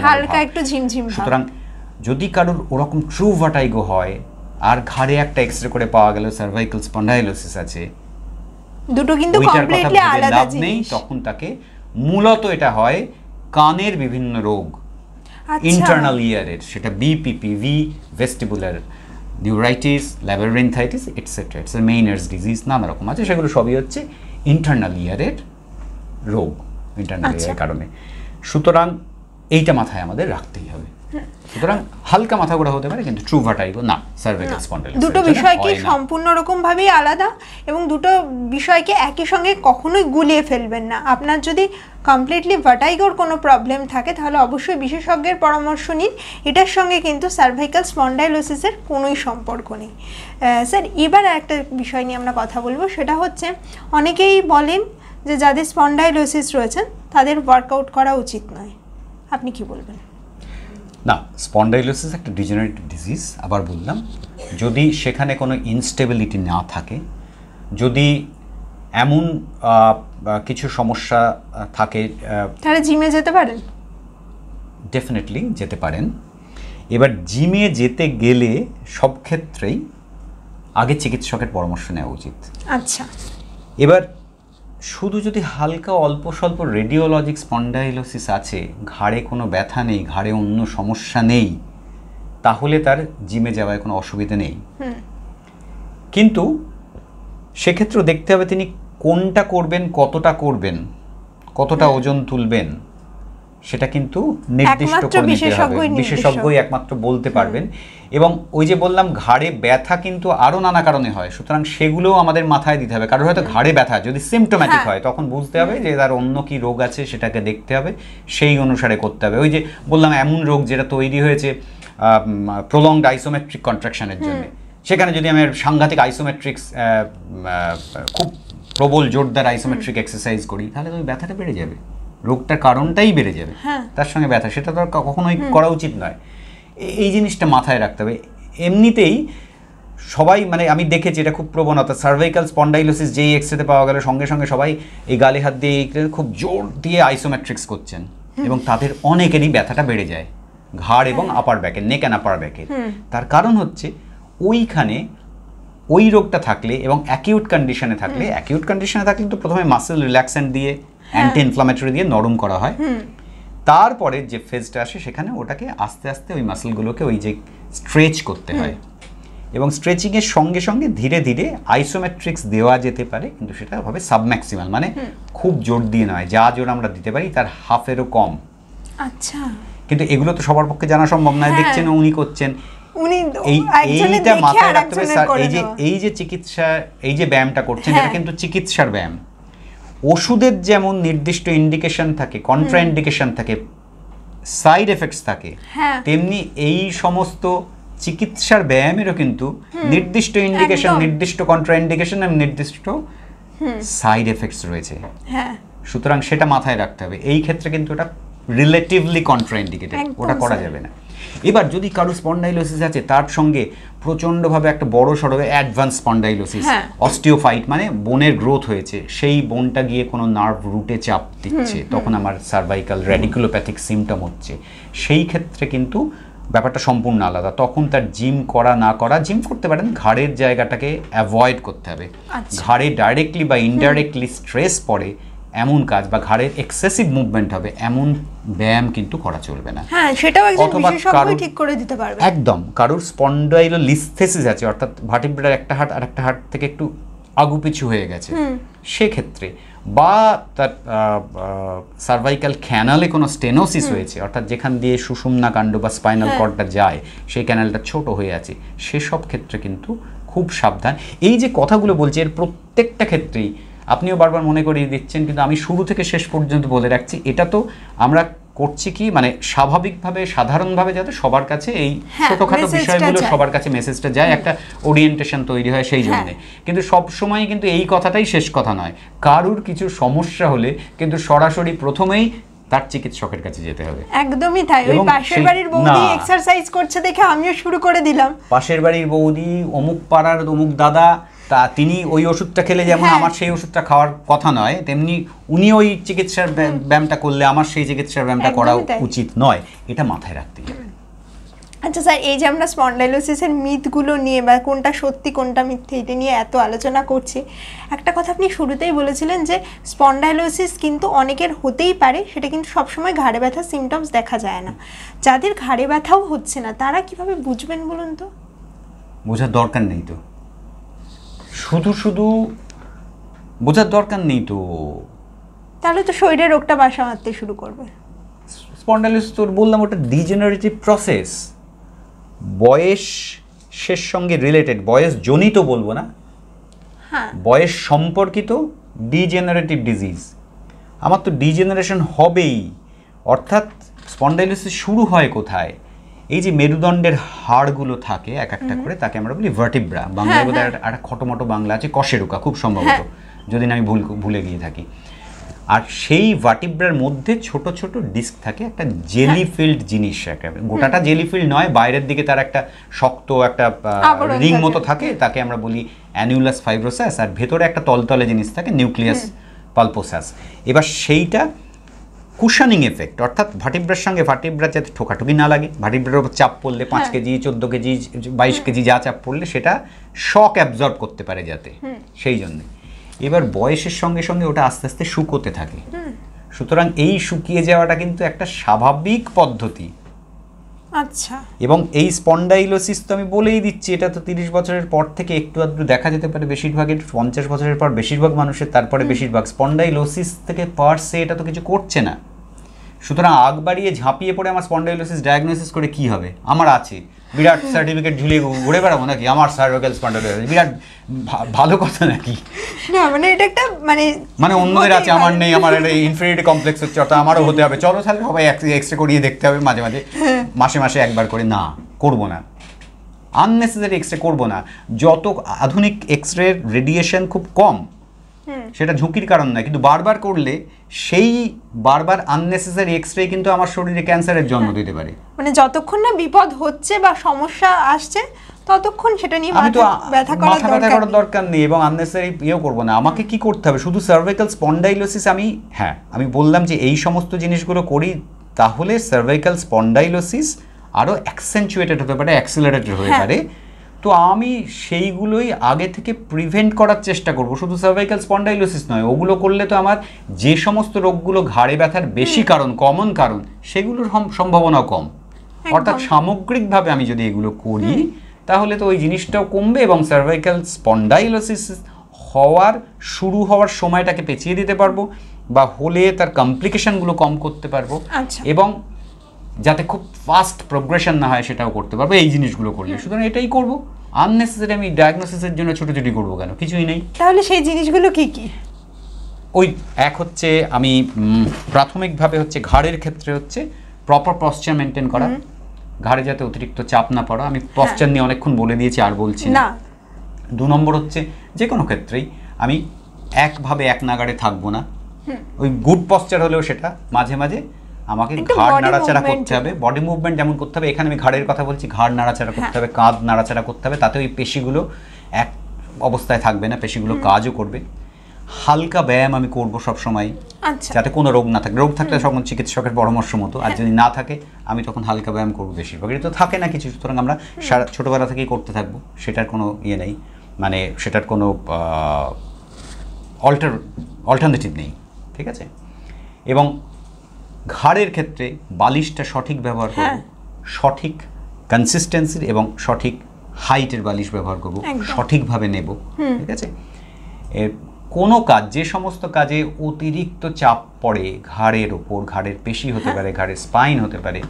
হালকা একটু ঝিমঝিম। সুতরাং যদি কারোর ওরকম ট্রু ভার্টাইগো হয় আর ঘাড়ে একটা এক্সরে করে পাওয়া গেল সার্ভাইকাল স্পন্ডাইলোসিস আছে, দুটো কিন্তু কমপ্লিটলি আলাদা জিনিস, তখন তাকে মূলত এটা হয় কানের বিভিন্ন রোগ, ইন্টারনাল ইয়ারের, সেটা বিপিপিভি, ভেস্টিবুলার নিউরাইটিস, ল্যাবারিনথাইটিস এটসেট্রা, মেইনার্স ডিজিজ, নানা রকম আছে, সেগুলো সবই হচ্ছে ইন্টারনাল ইয়ারের রোগ। ইন্টারনাল এআই কারণে। সুতরাং এইটা মাথায় আমাদের রাখতেই হবে। সুতরাং হালকা মাথা ঘোরা হতে পারে, কিন্তু ট্রু ভার্টাইগো না, সার্ভাইকাল স্পন্ডাইলোসিস। দুটো বিষয়কে সম্পূর্ণ রকমভাবেই আলাদা, এবং দুটো বিষয়কে একই সঙ্গে কখনোই গুলিয়ে ফেলবেন না। আপনার যদি কমপ্লিটলি ভার্টাইগোর কোনো প্রবলেম থাকে তাহলে অবশ্যই বিশেষজ্ঞের পরামর্শ নিন। এটার সঙ্গে কিন্তু সার্ভাইকাল স্পন্ডাইলোসিসের কোনোই সম্পর্ক নেই। স্যার, এবার একটা বিষয় নিয়ে আমরা কথা বলবো, সেটা হচ্ছে অনেকেই বলেন যে যাদের স্পন্ডাইলোসিস রয়েছেন তাদের ওয়ার্কআউট করা উচিত নয়, আপনি কি বলবেন? না, স্পন্ডাইলোসিস একটা ডিজেনারেটিভ ডিজিজ, আবার বললাম, যদি সেখানে কোনো ইনস্টেবিলিটি না থাকে, যদি এমন কিছু সমস্যা থাকে, তাহলে জিমে যেতে পারেন? ডেফিনেটলি যেতে পারেন। এবার জিমে যেতে গেলে সব ক্ষেত্রেই আগে চিকিৎসকের পরামর্শ নেওয়া উচিত। আচ্ছা, এবার শুধু যদি হালকা অল্প স্বল্প রেডিওলজিক স্পন্ডাইলোসিস আছে, ঘাড়ে কোনো ব্যথা নেই, ঘাড়ে অন্য সমস্যা নেই, তাহলে তার জিমে যাওয়ায় কোনো অসুবিধা নেই। কিন্তু সেক্ষেত্রে দেখতে হবে তিনি কোনটা করবেন, কতটা করবেন, কতটা ওজন তুলবেন, সেটা কিন্তু নির্দিষ্ট করে নিতে হবে। বিশেষজ্ঞই একমাত্র বলতে পারবেন। এবং ওই যে বললাম ঘাড়ে ব্যথা কিন্তু আরও নানা কারণে হয়, সুতরাং সেগুলোও আমাদের মাথায় দিতে হবে। কারণ হয়তো ঘাড়ে ব্যথা যদি সিমটোম্যাটিক হয়, তখন বুঝতে হবে যে তার অন্য কি রোগ আছে, সেটাকে দেখতে হবে, সেই অনুসারে করতে হবে। ওই যে বললাম এমন রোগ যেটা তৈরি হয়েছে প্রলংড আইসোমেট্রিক কন্ট্রাকশনের জন্য, সেখানে যদি আমি সাংঘাতিক আইসোমেট্রিক্স খুব প্রবল জোরদার আইসোমেট্রিক এক্সারসাইজ করি, তাহলে তো ওই ব্যথাটা বেড়ে যাবে, রোগটার কারণটাই বেড়ে যাবে, তার সঙ্গে ব্যথা, সেটা তো কখনোই করা উচিত নয়। এই জিনিসটা মাথায় রাখতে হবে। এমনিতেই সবাই, মানে আমি দেখেছি এটা খুব প্রবণতা, সার্ভাইকাল স্পন্ডাইলোসিস যেই এক্সরেতে পাওয়া গেল সঙ্গে সঙ্গে সবাই এই গালে হাত দিয়ে খুব জোর দিয়ে আইসোমেট্রিক্স করছেন, এবং তাদের অনেকেরই ব্যথাটা বেড়ে যায় ঘাড় এবং আপার ব্যাকে, নেক অ্যান্ড আপার ব্যাকে। তার কারণ হচ্ছে ওইখানে ওই রোগটা থাকলে এবং অ্যাকিউট কন্ডিশনে থাকলে, তো প্রথমে মাসেল রিল্যাক্সেন্ট দিয়ে, অ্যান্টি ইনফ্লামেটরি দিয়ে নরম করা হয়। তারপরে যে ফেজটা আসে সেখানে ওটাকে আস্তে আস্তে ওই মাসেলগুলোকে ওই যে স্ট্রেচ করতে হয়, এবং স্ট্রেচিংয়ের সঙ্গে সঙ্গে ধীরে ধীরে আইসোমেট্রিক্স দেওয়া যেতে পারে, কিন্তু সেটা হবে সাবম্যাক্সিমাল, মানে খুব জোর দিয়ে নয়, যা জোর আমরা দিতে পারি তার হাফেরও কম। আচ্ছা, কিন্তু এগুলো তো সবার পক্ষে জানা সম্ভব নয়। দেখছেন উনি করছেন, এইটা মাথায় রাখতে হবে স্যার, এই যে চিকিৎসা, এই যে ব্যায়ামটা করছেন, এটা কিন্তু চিকিৎসার ব্যায়াম। ওষুধের যেমন নির্দিষ্ট ইন্ডিকেশন থাকে, কন্ট্রা ইন্ডিকেশন থাকে, সাইড এফেক্টস থাকে, তেমনি এই সমস্ত চিকিৎসার ব্যায়ামেরও কিন্তু নির্দিষ্ট ইন্ডিকেশন, নির্দিষ্ট কন্ট্রা ইন্ডিকেশন এবং নির্দিষ্ট সাইড এফেক্টস রয়েছে। সুতরাং সেটা মাথায় রাখতে হবে। এই ক্ষেত্রে কিন্তু ওটা রিলেটিভলি কন্ট্রা ইন্ডিকেটেড, ওটা করা যাবে না। এবার যদি কারো স্পন্ডাইলোসিস আছে, তার সঙ্গে প্রচণ্ডভাবে একটা বড় সড়ো অ্যাডভান্স স্পন্ডাইলোসিস, অস্টিওফাইট, মানে বোনের গ্রোথ হয়েছে, সেই বোনটা গিয়ে কোনো নার্ভ রুটে চাপ দিচ্ছে, তখন আমার সার্ভাইকাল রেডিকুলোপ্যাথিক সিমটম হচ্ছে, সেই ক্ষেত্রে কিন্তু ব্যাপারটা সম্পূর্ণ আলাদা। তখন তার জিম করা না করা, জিম করতে পারেন, ঘাড়ের জায়গাটাকে অ্যাভয়েড করতে হবে। ঘাড়ে ডাইরেক্টলি বা ইনডাইরেক্টলি স্ট্রেস পড়ে এমন কাজ, বা ঘাড়ের এক্সেসিভ মুভমেন্ট হবে এমন ব্যায়াম কিন্তু করা চলবে না। হ্যাঁ, সেটাও একজন বিশেষজ্ঞ ঠিক করে দিতে পারবে। একদম, কারোর স্পন্ডাইলোলিস্থেসিস আছে, অর্থাৎ ভার্টিব্রার একটা হাড় আর একটা হাড় থেকে একটু আগুপিছু হয়ে গেছে, সেক্ষেত্রে, বা তার সার্ভাইকাল ক্যানালে কোনো স্টেনোসিস হয়েছে, অর্থাৎ যেখান দিয়ে সুষুম্না কাণ্ড বা স্পাইনাল কর্ডটা যায়, সেই ক্যানালটা ছোট হয়ে আছে, সেসব ক্ষেত্রে কিন্তু খুব সাবধান। এই যে কথাগুলো বলছি, এর প্রত্যেকটা ক্ষেত্রেই আপনিও বারবার মনে করিয়ে দিচ্ছেন, কিন্তু আমি শুরু থেকে শেষ পর্যন্ত বলে রাখছি, এটা তো আমরা করছি কি, মানে স্বাভাবিকভাবে, সাধারণভাবে যাতে সবার কাছে এই ছোটখাটো বিষয়গুলো সবার কাছে মেসেজটা যায়, একটা ওরিয়েন্টেশন তৈরি হয়, সেই জন্যে। কিন্তু সব সময় কিন্তু এই কথাটাই শেষ কথা নয়। কারুর কিছু সমস্যা হলে কিন্তু সরাসরি প্রথমেই তার চিকিৎসকের কাছে যেতে হবে। একদমই তাই। ওই পাশের বাড়ির বৌদি এক্সারসাইজ করছে দেখে আমিও শুরু করে দিলাম, পাশের বাড়ির বৌদি, অমুক পাড়ার অমুক দাদা, তা তিনি ওই ওষুধটা খেলে যেমন আমার সেই ওষুধটা খাওয়ার কথা নয়, তেমনি উনি ওই চিকিৎসার ব্যায়ামটা করলে আমার সেই চিকিৎসার ব্যায়ামটা করা উচিত নয়, এটা মাথায় রাখতে হবে। আচ্ছা স্যার, এই যে আমরা স্পন্ডাইলোসিসের মিথগুলো নিয়ে, বা কোনটা সত্যি কোনটা মিথ্যে, এটা নিয়ে এত আলোচনা করছি, একটা কথা আপনি শুরুতেই বলেছিলেন যে স্পন্ডাইলোসিস কিন্তু অনেকের হতেই পারে, সেটা কিন্তু সবসময় ঘাড়ে ব্যথার সিমটমস দেখা যায় না। যাদের ঘাড়ে ব্যথাও হচ্ছে না, তারা কিভাবে বুঝবেন বলুন তো? বোঝার দরকার নেই তো, শুধু বোঝার দরকার নেই তো, তাহলে তো শরীরে রোগটা বাসা মারতে শুরু করবে। স্পন্ডাইলোসিস তোর বললাম ওটা ডিজেনারেটিভ প্রসেস, বয়সের সঙ্গে রিলেটেড, বয়স জনিত বলবো না, হ্যাঁ বয়স সম্পর্কিত ডিজেনারেটিভ ডিজিজ। আমার তো ডিজেনারেশন হবেই। অর্থাৎ স্পন্ডাইলোসিস শুরু হয় কোথায়? এই যে মেরুদণ্ডের হাড়গুলো থাকে এক একটা করে, তাকে আমরা বলি ভার্টিব্রা। বাংলায় বোধহয় একটা খটোমটো বাংলা আছে কশেরুকা, খুব সম্ভবত, যদি না আমি ভুলে গিয়ে থাকি। আর সেই ভার্টিব্রার মধ্যে ছোট ছোট ডিস্ক থাকে, একটা জেলি ফিল্ড জিনিস, একটা গোটাটা জেলি ফিল্ড নয়, বাইরের দিকে তার একটা শক্ত একটা রিং মতো থাকে, তাকে আমরা বলি অ্যানিউলাস ফাইব্রোসাস, আর ভেতরে একটা তলতলে জিনিস থাকে নিউক্লিয়াস পালপোসাস। এবার সেইটা কুশনিং এফেক্ট, অর্থাৎ ভার্টিব্রার সঙ্গে ভার্টিব্রা যাতে ঠোকাঠুকি না লাগে, ভার্টিব্রার উপর চাপ পড়লে 5 কেজি 14 কেজি 22 কেজি যা চাপ পড়লে সেটা শক অ্যাবজর্ব করতে পারে যাতে, সেই জন্য। এবার বয়সের সঙ্গে সঙ্গে ওটা আস্তে আস্তে শুকোতে থাকে। সুতরাং এই শুকিয়ে যাওয়াটা কিন্তু একটা স্বাভাবিক পদ্ধতি। আচ্ছা। এবং এই স্পন্ডাইলোসিস তো আমি বলেই দিচ্ছি, এটা তো 30 বছরের পর থেকে একটু আধটু দেখা যেতে পারে, বেশিরভাগের 50 বছরের পর বেশিরভাগ মানুষের, তারপরে বেশিরভাগ স্পন্ডাইলোসিস থেকে পারছে এটা তো কিছু করছে না। সুতরাং আগ বাড়িয়ে ঝাঁপিয়ে পড়ে আমার স্পন্ডাইলোসিস ডায়াগনোসিস করে কি হবে? আমার আছে বিরাট সার্টিফিকেট ঝুলিয়ে ঘুরে বেড়াবো নাকি আমার সার্ভাইকাল স্পন্ডাইলোসিস? বিরাট ভালো কথা নাকি? না মানে এটা একটা মানে অন্যদের আছে আমার নেই, আমার একটা ইনফেরিয়রিটি কমপ্লেক্স হচ্ছে, অর্থাৎ আমারও হতে হবে, চলো তাহলে সবাই এক্সরে করিয়ে দেখতে হবে মাঝে মাঝে, মাসে মাসে একবার করে। না, করবো না, আননেসেসারি এক্সরে করবো না। যত আধুনিক এক্সরে রেডিয়েশন খুব কম, সেটা ঝুঁকির কারণ নয়, কিন্তু বারবার করলে সেই বারবার আননেসেসারি এক্সরে কিন্তু আমার শরীরে ক্যান্সারের জন্ম দিতে পারে। মানে যতক্ষণ না বিপদ হচ্ছে বা সমস্যা আসছে ততক্ষণ সেটা নিয়ে মাথা ব্যথা করার দরকার নেই, এবং আননেসেসারি ইয়েও করবো না। আমাকে কি করতে হবে? শুধু সার্ভাইকাল স্পন্ডাইলোসিস আমি বললাম যে এই সমস্ত জিনিসগুলো করি, তাহলে সার্ভাইকাল স্পন্ডাইলোসিস আরও অ্যাকসেন্চুয়েটেড হতে পারে, অ্যাক্সিলারেটেড হতে পারে। তো আমি সেইগুলোই আগে থেকে প্রিভেন্ট করার চেষ্টা করব। শুধু সার্ভাইকাল স্পন্ডাইলোসিস নয়, ওগুলো করলে তো আমার যে সমস্ত রোগগুলো ঘাড়ে ব্যথার বেশি কারণ, কমন কারণ, সেগুলোর সম্ভাবনাও কম। অর্থাৎ সামগ্রিকভাবে আমি যদি এগুলো করি তাহলে তো ওই জিনিসটাও কমবে, এবং সার্ভাইকাল স্পন্ডাইলোসিস শুরু হওয়ার সময়টাকে পেছিয়ে দিতে পারবো, বা হলে তার কমপ্লিকেশনগুলো কম করতে পারবো, এবং যাতে খুব ফাস্ট প্রোগ্রেশন না হয় সেটাও করতে পারবো এই জিনিসগুলো করলে। সুতরাং এটাই করব। আননেসেসারি আমি ডায়াগনোসিসের জন্য ছুটোছুটি করবো কেন? কিছুই নেই। তাহলে সেই জিনিসগুলো কি কি? ওই এক হচ্ছে আমি প্রাথমিকভাবে হচ্ছে ঘাড়ের ক্ষেত্রে হচ্ছে প্রপার পশ্চার মেনটেন করা, ঘাড়ে যাতে অতিরিক্ত চাপ না পড়া। আমি পশ্চার নিয়ে অনেকক্ষণ বলে দিয়েছি, আর বলছি না। 2 নম্বর হচ্ছে যে কোনো ক্ষেত্রেই আমি একভাবে এক নাগাড়ে থাকবো না। ওই গুড পশ্চার হলেও সেটা মাঝে মাঝে আমাকে ঘাড় নাড়াচাড়া করতে হবে, বডি মুভমেন্ট যেমন করতে হবে। এখানে আমি ঘাড়ের কথা বলছি, ঘাড় নাড়াচাড়া করতে হবে, কাঁধ নাড়াচাড়া করতে হবে, তাতে ওই পেশিগুলো এক অবস্থায় থাকবে না, পেশিগুলো কাজও করবে। হালকা ব্যায়াম আমি করবো সবসময়, যাতে কোনো রোগ না থাকে। রোগ থাকলে তখন চিকিৎসকের পরামর্শ মতো, আর যদি না থাকে আমি তখন হালকা ব্যায়াম করবো। বেশিরভাগ এটা তো থাকে না কিছু, সুতরাং আমরা ছোটোবেলা থেকেই করতে থাকবো, সেটার কোনো ইয়ে নেই, মানে সেটার কোনো অল্টারনেটিভ নেই, ঠিক আছে। এবং ঘাড়ের ক্ষেত্রে বালিশটা সঠিক ব্যবহার করব, সঠিক কনসিস্টেন্সির এবং সঠিক হাইটের বালিশ ব্যবহার করব, সঠিকভাবে নেব, ঠিক আছে। কোনো কাজ, যে সমস্ত কাজে অতিরিক্ত চাপ পড়ে ঘাড়ের ওপর, ঘাড়ের পেশি হতে পারে, ঘাড়ের স্পাইন হতে পারে,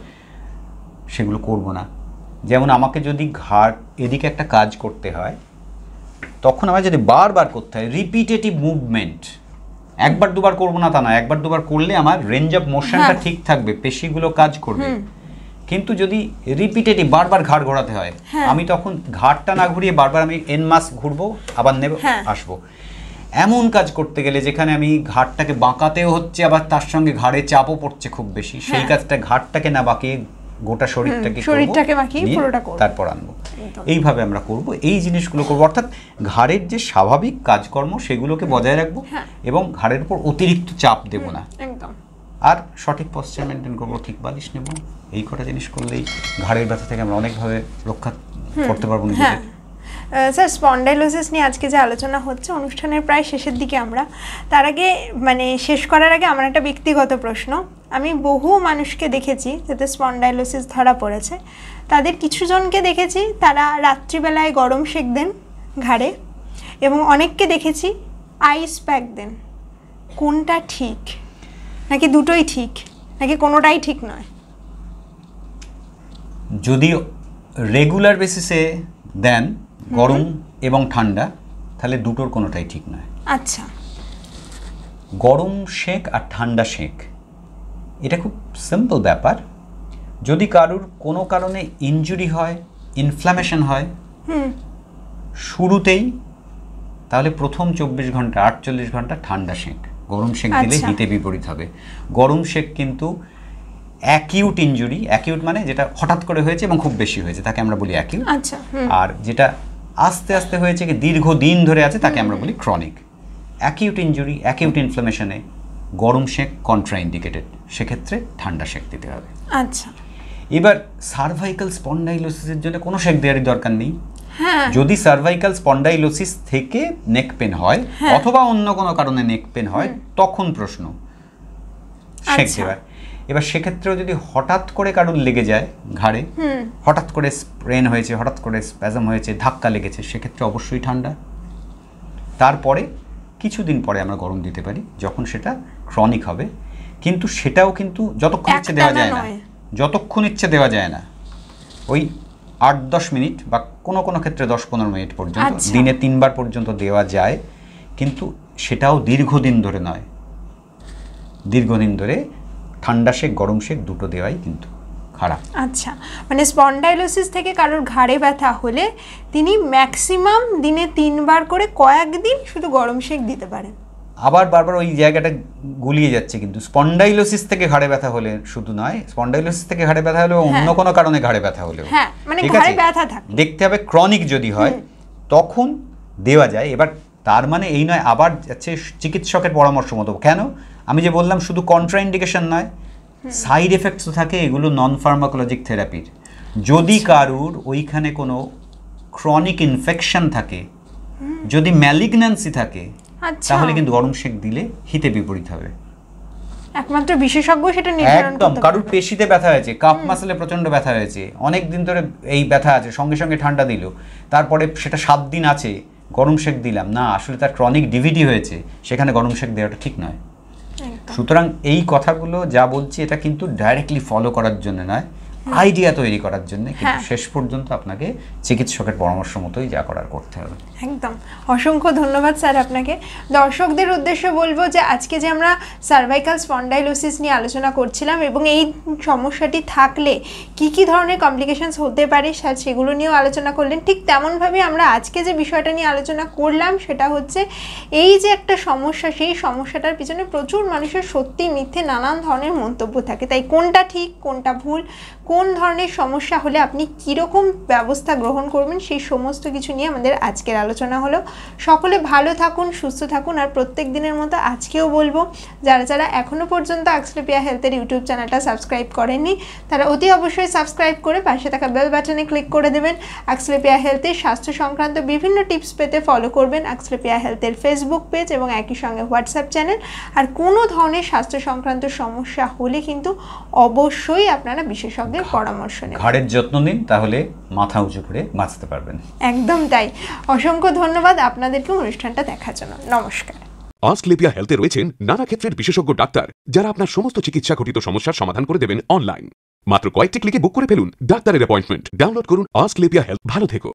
সেগুলো করব না। যেমন আমাকে যদি ঘাড় এদিকে একটা কাজ করতে হয়, তখন আমার যদি বারবার করতে হয়, রিপিটেটিভ মুভমেন্ট, একবার দুবার করবো না তা না, একবার দুবার করলে আমার রেঞ্জ অফ মোশনটা ঠিক থাকবে, পেশিগুলো কাজ করবে। কিন্তু যদি রিপিটেটিভ বারবার ঘাড় ঘোরাতে হয়, আমি তখন ঘাড়টা না ঘুরিয়ে বারবার আমি এনমাস ঘুরবো, আবার নেব, আসবো। এমন কাজ করতে গেলে যেখানে আমি ঘাড়টাকে বাঁকাতেও হচ্ছে, আবার তার সঙ্গে ঘাড়ে চাপও পড়ছে খুব বেশি, সেই কাজটা ঘাড়টাকে না বাঁকিয়ে গোটা শরীরটাকে তারপর আনবো। এইভাবে আমরা করব, এই জিনিসগুলো করবো। অর্থাৎ ঘাড়ের যে স্বাভাবিক কাজকর্ম সেগুলোকে বজায় রাখবো, এবং ঘাড়ের উপর অতিরিক্ত চাপ দেব না, আর সঠিক পশ্চার মেনটেন করবো, ঠিক বালিশ নেব। এই কটা জিনিস করলেই ঘাড়ের ব্যথা থেকে আমরা অনেকভাবে রক্ষা করতে পারবো নিজেদের। স্যার, স্পন্ডাইলোসিস নিয়ে আজকে যে আলোচনা হচ্ছে, অনুষ্ঠানের প্রায় শেষের দিকে আমরা, তার আগে মানে শেষ করার আগে আমার একটা ব্যক্তিগত প্রশ্ন। আমি বহু মানুষকে দেখেছি যাতে স্পন্ডাইলোসিস ধরা পড়েছে, তাদের কিছু জনকে দেখেছি তারা রাত্রিবেলায় গরম সেঁক দেন ঘাড়ে, এবং অনেককে দেখেছি আইস প্যাক দেন। কোনটা ঠিক? নাকি দুটোই ঠিক, নাকি কোনোটাই ঠিক নয়? যদি রেগুলার বেসিসে দেন গরম এবং ঠান্ডা, তাহলে দুটোর কোনোটাই ঠিক নয়। আচ্ছা। গরম শেক আর ঠান্ডা শেক এটা খুব সিম্পল ব্যাপার। যদি কারুর কোনো কারণে ইনজুরি হয়, ইনফ্ল্যামেশন হয় শুরুতেই, তাহলে প্রথম 24 ঘন্টা 48 ঘন্টা ঠান্ডা শেক। গরম শেক দিলে হিতে বিপরীত হবে। গরম শেক কিন্তু অ্যাকিউট ইনজুরি, অ্যাকিউট মানে যেটা হঠাৎ করে হয়েছে এবং খুব বেশি হয়েছে তাকে আমরা বলি অ্যাকিউট। আচ্ছা। আর যেটা আস্তে আস্তে হয়েছে কি দীর্ঘদিন ধরে আছে তাকে আমরা বলি ক্রনিক। অ্যাকিউট ইনজুরি, অ্যাকিউট ইনফ্লামেশনে গরম শেক কন্ট্রাইন্ডিকেটেড, সেক্ষেত্রে ঠান্ডা শেক দিতে হবে। আচ্ছা। এবার সার্ভাইকাল স্পন্ডাইলোসিসের জন্য কোনো শেক দেওয়ারই দরকার নেই। হ্যাঁ। যদি সার্ভাইকাল স্পন্ডাইলোসিস থেকে নেক পেন হয় অথবা অন্য কোনো কারণে নেক পেন হয় তখন প্রশ্ন শেক দেওয়ার। এবার সেক্ষেত্রেও যদি হঠাৎ করে কারুর লেগে যায় ঘাড়ে, হঠাৎ করে স্প্রেন হয়েছে, হঠাৎ করে স্প্যাজম হয়েছে, ধাক্কা লেগেছে, সেক্ষেত্রে অবশ্যই ঠান্ডা। তারপরে কিছুদিন পরে আমরা গরম দিতে পারি যখন সেটা ক্রনিক হবে। কিন্তু সেটাও কিন্তু যতক্ষণ ইচ্ছে দেওয়া যায় না, যতক্ষণ ইচ্ছে দেওয়া যায় না, ওই 8-10 মিনিট বা কোনো কোনো ক্ষেত্রে 10-15 মিনিট পর্যন্ত, দিনে 3 বার পর্যন্ত দেওয়া যায়। কিন্তু সেটাও দীর্ঘদিন ধরে নয়। দীর্ঘদিন ধরে ঠান্ডা শেক গরম শেক দুটো দেওয়াই কিন্তু খারাপ। আচ্ছা, মানে স্পন্ডাইলোসিস থেকে কারোর ঘাড়ে ব্যথা হলে তিনি ম্যাক্সিমাম দিনে 3 বার করে কয়েকদিন শুধু গরম শেক দিতে পারেন। আবার বারবার ওই জায়গাটা গুলিয়ে যাচ্ছে, কিন্তু স্পন্ডাইলোসিস থেকে ঘাড়ে ব্যথা হলে শুধু নয়, স্পন্ডাইলোসিস থেকে ঘাড়ে ব্যথা হলেও অন্য কোনো কারণে ঘাড়ে ব্যথা হলেও, হ্যাঁ, মানে ঘাড়ে ব্যথা থাকে, দেখতে হবে ক্রনিক যদি হয় তখন দেওয়া যায়। এবার তার মানে এই নয় আবার যাচ্ছে চিকিৎসকের পরামর্শ মতো। কেন? আমি যে বললাম শুধু কন্ট্রাইন্ডিকেশন নয়, সাইড এফেক্টসও থাকে এগুলো নন ফার্মাকোলজিক থেরাপির। যদি কারুর ওইখানে কোনো ক্রনিক ইনফেকশন থাকে, যদি ম্যালিগন্যান্সি থাকে, তাহলে কিন্তু গরম শেক দিলে হিতে বিপরীত হবে। একমাত্র বিশেষজ্ঞ সেটা নির্ধারণ করতে পারে। কারুর পেশিতে ব্যথা হয়েছে, কাফ মাসলে প্রচন্ড ব্যথা হয়েছে, অনেক দিন ধরে এই ব্যথা আছে, সঙ্গে সঙ্গে ঠান্ডা দিল, তারপরে সেটা 7 দিন আছে, গরম শেক দিলাম না, আসলে তার ক্রনিক ডিভিডি হয়েছে, সেখানে গরম শেক দেওয়াটা ঠিক নয়। সুতরাং এই কথাগুলো যা বলছি এটা কিন্তু ডাইরেক্টলি ফলো করার জন্য নয়, আইডিয়া তৈরি করার জন্য, কিন্তু শেষ পর্যন্ত আপনাকে চিকিৎসকের পরামর্শ মতোই যা করার করতে হবে। একদম। অসংখ্য ধন্যবাদ স্যার আপনাকে। দর্শকদের উদ্দেশ্যে বলবো যে আজকে যে আমরা সার্ভাইকাল স্পন্ডাইলোসিস নিয়ে আলোচনা করছিলাম এবং এই সমস্যাটি থাকলে কি কি ধরনের কমপ্লিকেশনস হতে পারে স্যার সেগুলো নিয়েও আলোচনা করলেন। ঠিক তেমনভাবে আমরা আজকে যে বিষয়টা নিয়ে আলোচনা করলাম সেটা হচ্ছে এই যে একটা সমস্যা, সেই সমস্যাটার পিছনে প্রচুর মানুষের সত্যি মিথ্যে নানান ধরনের মন্তব্য থাকে। তাই কোনটা ঠিক কোনটা ভুল, কোন ধরনের সমস্যা হলে আপনি কীরকম ব্যবস্থা গ্রহণ করবেন, সেই সমস্ত কিছু নিয়ে আমাদের আজকের আলোচনা হলো। সকলে ভালো থাকুন, সুস্থ থাকুন। আর প্রত্যেক দিনের মতো আজকেও বলবো যারা যারা এখনও পর্যন্ত অ্যাক্সলেপিয়া হেলথের ইউটিউব চ্যানেলটা সাবস্ক্রাইব করেননি তারা অতি অবশ্যই সাবস্ক্রাইব করে পাশে থাকা বেল বাটনে ক্লিক করে দেবেন। অ্যাক্সলেপিয়া হেলথের স্বাস্থ্য সংক্রান্ত বিভিন্ন টিপস পেতে ফলো করবেন অ্যাক্সলেপিয়া হেলথের ফেসবুক পেজ এবং একই সঙ্গে হোয়াটসঅ্যাপ চ্যানেল। আর কোনো ধরনের স্বাস্থ্য সংক্রান্ত সমস্যা হলে কিন্তু অবশ্যই আপনারা বিশেষজ্ঞের পরামর্শ নেবেন। ঘাড়ের যত্ন নিন, তাহলে মাথা উঁচু করে বাঁচতে পারবেন। একদম তাই। অসংখ্য ধন্যবাদ আপনাদেরকে অনুষ্ঠানটা দেখার জন্য। নমস্কার। অ্যাক্সলেপিয়া হেলথে রয়েছেন নানা ক্ষেত্রের বিশেষজ্ঞ ডাক্তার, যারা আপনার সমস্ত চিকিৎসা ঘটিত সমস্যার সমাধান করে দেবেন অনলাইন। মাত্র কয়েকটি ক্লিকে বুক করে ফেলুন ডাক্তারের অ্যাপয়েন্টমেন্ট। ডাউনলোড করুন অ্যাক্সলেপিয়া হেলথ। ভালো থেকো।